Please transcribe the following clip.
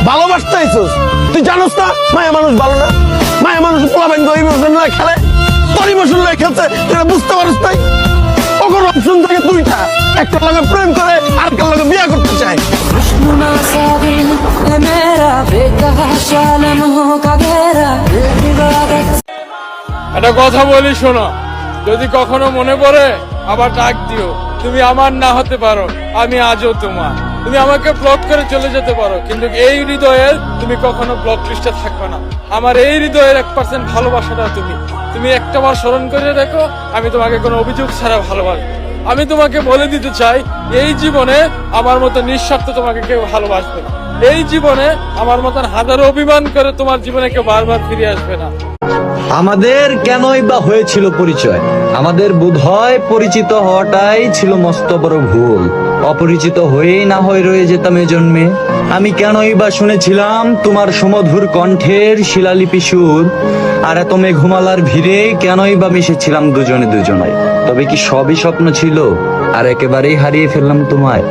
ভালোবাসতে আইছিস? তুই জানোস না মায়া মানুষ ভালো না? মায়া মানুষ পোলাবেন ইমোশন লয় খেলে, তোর ইমোশন লয় খেলছে, তুই বুঝতে পারিস তাই? ওগুলো অপশন থাকে দুইটা, একটা লগে প্রেম করে আর একটা লগে বিয়ে করতে চায়। একটা কথা বলি শোনো, যদি কখনো মনে পড়ে আবার ডাক দিও। তুমি আমার না হতে পারো, আমি আজও তোমার। তুমি আমাকে ব্লক করে চলে যেতে পারো, কিন্তু এই হৃদয়ের তুমি কখনো ব্লক লিস্টে থাকবে না। আমার এই হৃদয়ের 1% ভালোবাসাটা তুমি তুমি একটাবার স্মরণ করে দেখো, আমি তোমাকে কোনো অভিযোগ ছাড়া ভালোবাসবো। আমি তোমাকে বলে দিতে চাই, এই জীবনে আমার মতো নিঃস্বার্থ তোমাকে কেউ ভালোবাসবে না। এই জীবনে আমার মতন হাজারো অভিমান করে তোমার জীবনে কেউ বারবার ফিরে আসবে না। আমাদের কেনই বা হয়েছিল পরিচয়? আমাদের বোধহয় পরিচিত হওয়াটাই ছিল মস্ত বড় ভুল। অপরিচিত হয়েই না হয়ে রয়ে যেতাম এ জন্মে। আমি কেনই বা শুনেছিলাম তোমার সুমধুর কণ্ঠের শিলালিপি সুর, আর এত মেঘমালার ভিড়ে কেনই বা মিশেছিলাম দুজনে দুজনায়। তবে কি সবই স্বপ্ন ছিল আর একেবারেই হারিয়ে ফেললাম তোমায়?